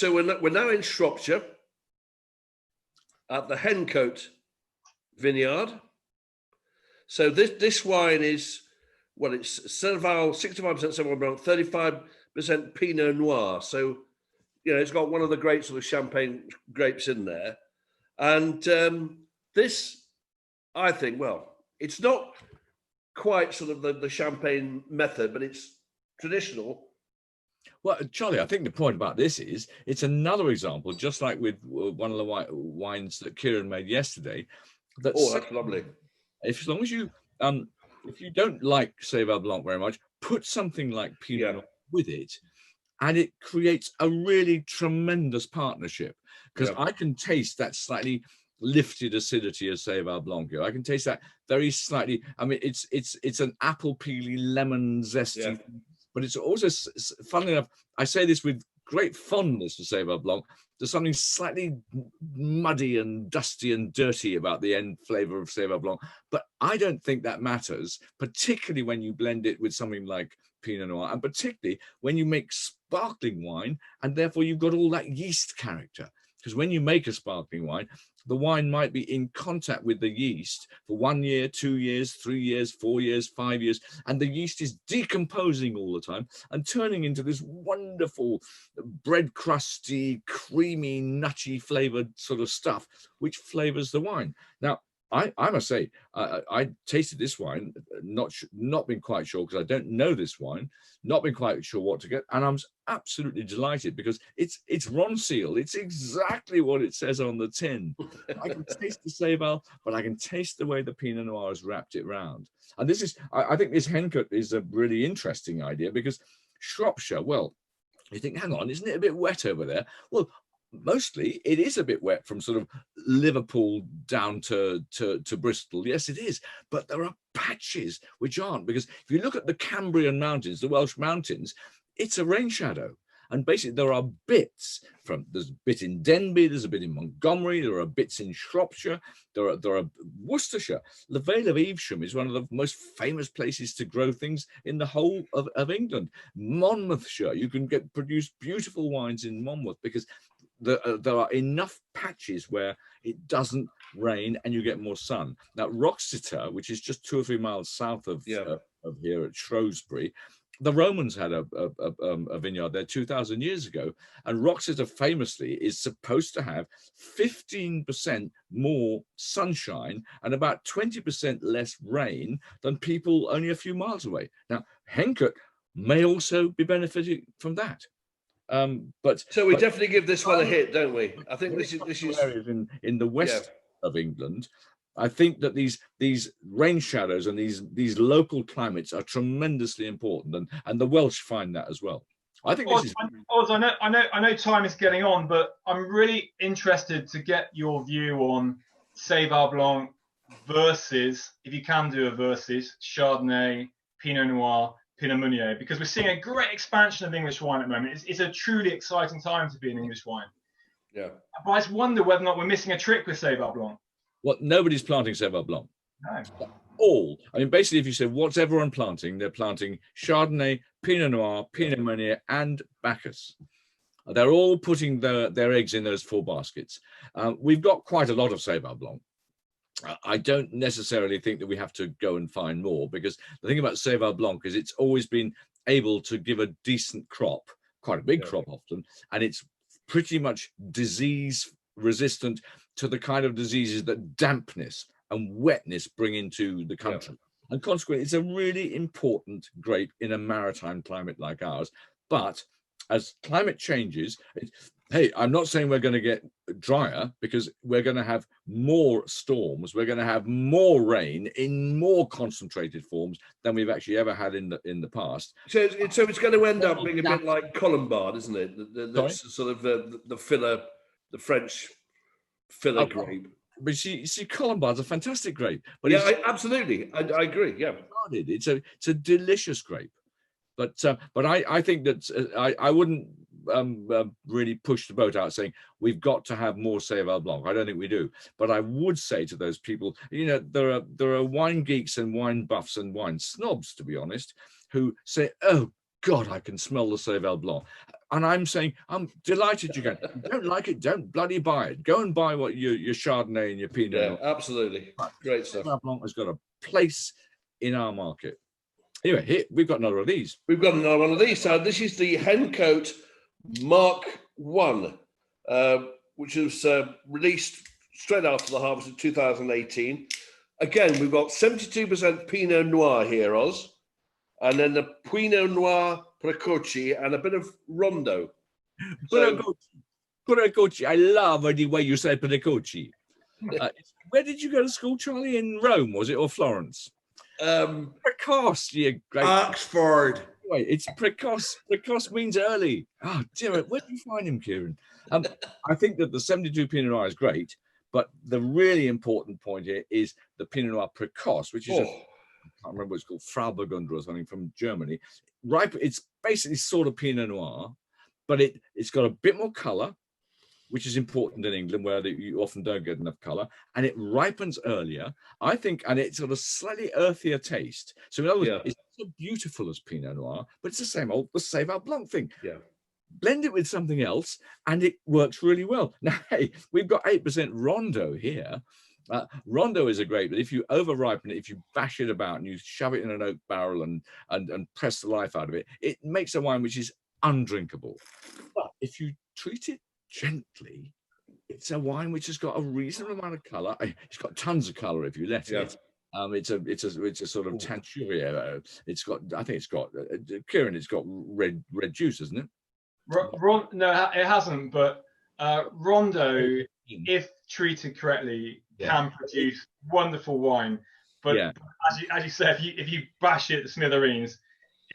so we're now in Shropshire at the Hencote vineyard. So this wine is, well, it's Serval, 65% Sauvignon Blanc, 35% Pinot Noir. So, you know, it's got one of the great sort of champagne grapes in there. And this, I think, well, it's not quite sort of the champagne method, but it's traditional. Well, Charlie, I think the point about this is it's another example, just like with one of the wines that Kieron made yesterday. That's lovely. As long as you, if you don't like Sauvignon Blanc very much, put something like Pinot Noir with it, and it creates a really tremendous partnership. Because I can taste that slightly lifted acidity of Sauvignon Blanc here. I can taste that very slightly. I mean, it's an apple peely, lemon zesty. Yeah. But it's also, funnily enough, I say this with great fondness for Sauvignon Blanc. There's something slightly muddy and dusty and dirty about the end flavor of Sauvignon Blanc. But I don't think that matters, particularly when you blend it with something like Pinot Noir, and particularly when you make sparkling wine, and therefore you've got all that yeast character. Because when you make a sparkling wine, the wine might be in contact with the yeast for 1 year, 2 years, 3 years, 4 years, 5 years, and the yeast is decomposing all the time and turning into this wonderful bread crusty, creamy, nutty flavored sort of stuff, which flavors the wine. Now, I must say, I tasted this wine, not been quite sure because I don't know this wine, not been quite sure what to get, and I'm absolutely delighted because it's Ronseal. It's exactly what it says on the tin. I can taste the Sauvignon, but I can taste the way the Pinot Noir has wrapped it round. And this is, I think this Hencote is a really interesting idea because Shropshire, well, you think, hang on, isn't it a bit wet over there? Well, mostly it is a bit wet from sort of Liverpool down to Bristol. Yes, it is. But there are patches which aren't, because if you look at the Cambrian mountains, the Welsh mountains, it's a rain shadow. And basically there are bits there's a bit in Denbigh, there's a bit in Montgomery, there are bits in Shropshire, there are Worcestershire. The Vale of Evesham is one of the most famous places to grow things in the whole of England. Monmouthshire, you can produce beautiful wines in Monmouth because there are enough patches where it doesn't rain and you get more sun. Now, Wroxeter, which is just 2 or 3 miles south of here at Shrewsbury, the Romans had a vineyard there 2,000 years ago, and Wroxeter famously is supposed to have 15% more sunshine and about 20% less rain than people only a few miles away. Now, Hencote may also be benefiting from that. But we definitely give this one a hit, don't we? I think this is areas in the west of England. I think that these rain shadows and these local climates are tremendously important, and the Welsh find that as well. I think this is. I know time is getting on, but I'm really interested to get your view on Sauvignon Blanc versus, if you can do a versus, Chardonnay, Pinot Noir, Pinot Meunier, because we're seeing a great expansion of English wine at the moment. It's a truly exciting time to be in English wine. Yeah. But I just wonder whether or not we're missing a trick with Sauvignon Blanc. Well, nobody's planting Sauvignon Blanc. No. I mean, basically, if you say what's everyone planting, they're planting Chardonnay, Pinot Noir, Pinot Meunier, and Bacchus. They're all putting their eggs in those 4 baskets. We've got quite a lot of Sauvignon Blanc. I don't necessarily think that we have to go and find more, because the thing about Sauvignon Blanc is it's always been able to give a decent crop, quite a big crop often, and it's pretty much disease resistant to the kind of diseases that dampness and wetness bring into the country. And consequently, it's a really important grape in a maritime climate like ours. But as climate changes, hey, I'm not saying we're going to get drier, because we're going to have more storms. We're going to have more rain in more concentrated forms than we've actually ever had in the past. So it's going to end up being a bit like Colombard, isn't it? That's sort of the filler, the French filler grape. But see, Colombard's a fantastic grape. But absolutely, I agree. Yeah, it's a delicious grape. But I think that I wouldn't really push the boat out saying we've got to have more Sauvignon Blanc. I don't think we do. But I would say to those people, you know, there are wine geeks and wine buffs and wine snobs, to be honest, who say, oh God, I can smell the Sauvignon Blanc. And I'm saying, I'm delighted you can. If you don't like it, don't bloody buy it. Go and buy what your Chardonnay and your Pinot. Yeah, absolutely. Great stuff. Sauvignon Blanc has got a place in our market. Anyway, here we've got another of these. We've got another one of these. So this is the Hencote Mark 1, which was released straight after the harvest of 2018. Again, we've got 72% Pinot Noir here, Oz, and then the Pinot Noir Precoce and a bit of Rondo. Precoce. I love the way you say Precoce. Where did you go to school, Charlie? In Rome, was it, or Florence? Precoce, you great. Oxford. Wait, it's precoce. Precoce means early. Oh, dear. Where did you find him, Kieron? I think that the 72 Pinot Noir is great, but the really important point here is the Pinot Noir Precoce, which is I can't remember what it's called, Frauburgunder or something from Germany. Ripe. It's basically sort of Pinot Noir, but it's got a bit more color, which is important in England, where you often don't get enough color, and it ripens earlier, I think, and it's got a slightly earthier taste. So in other words, it's not so beautiful as Pinot Noir, but it's the same old, the Sauvignon Blanc thing. Yeah. Blend it with something else, and it works really well. Now, hey, we've got 8% Rondo here. Rondo is a great, but if you over ripen it, if you bash it about and you shove it in an oak barrel and press the life out of it, it makes a wine which is undrinkable. But if you treat it gently, it's a wine which has got a reasonable amount of color. It's got tons of color if you let it. It's a sort of Tanturia. It's got, I think it's got Kieron. It's got red juice, isn't it? No, it hasn't. But Rondo, if treated correctly, can produce wonderful wine. But as you said, if you bash it to smithereens,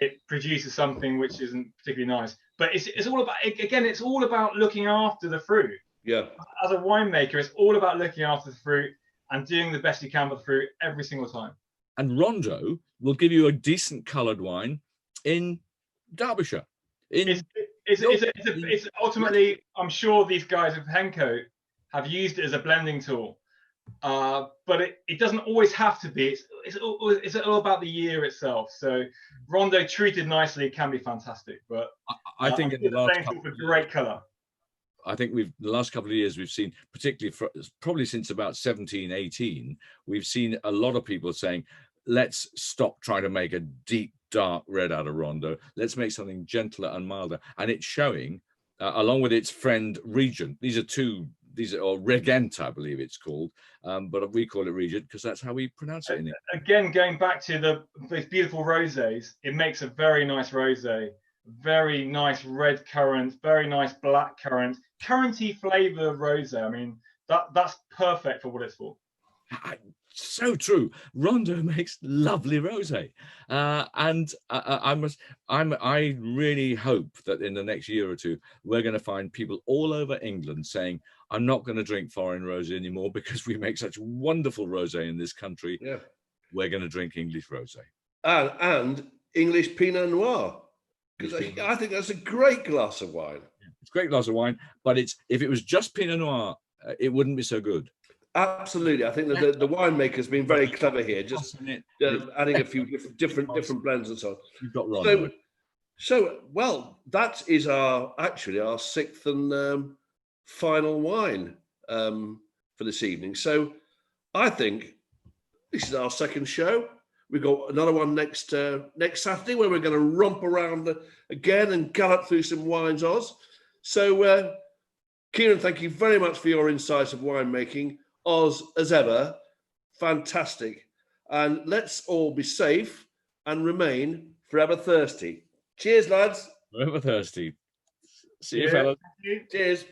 it produces something which isn't particularly nice. But it's all about, again, it's all about looking after the fruit. Yeah. As a winemaker, it's all about looking after the fruit and doing the best you can with the fruit every single time. And Rondo will give you a decent coloured wine in Derbyshire. It's ultimately, I'm sure these guys of Hencote have used it as a blending tool. But it doesn't always have to be. It's all about the year itself. So Rondo treated nicely can be fantastic. But I think in the last couple of great color. I think the last couple of years we've seen, particularly probably since about 17, 18, we've seen a lot of people saying, let's stop trying to make a deep, dark red out of Rondo. Let's make something gentler and milder. And it's showing, along with its friend Regent. These are Regent, I believe it's called, but we call it Regent because that's how we pronounce it. Again, going back to those beautiful rosés, it makes a very nice rosé, very nice red currant, very nice black currant, curranty flavor rosé. I mean, that's perfect for what it's for. So true. Rondo makes lovely rosé, and I really hope that in the next year or two we're going to find people all over England saying, I'm not going to drink foreign rosé anymore because we make such wonderful rosé in this country. Yeah, we're going to drink English rosé and English Pinot Noir, because I think that's a great glass of wine. It's a great glass of wine, but if it was just Pinot Noir, it wouldn't be so good. Absolutely, I think that the winemaker's been very clever here, just adding a few different blends and so on. You've got right. So well, that is actually our sixth and final wine for this evening. So I think this is our second show. We've got another one next Saturday where we're going to romp around again and gallop through some wines, Oz. So Kieron, thank you very much for your insights of winemaking. Oz, as ever, fantastic. And let's all be safe and remain forever thirsty. Cheers, lads. Forever thirsty. See you, fellas. Cheers.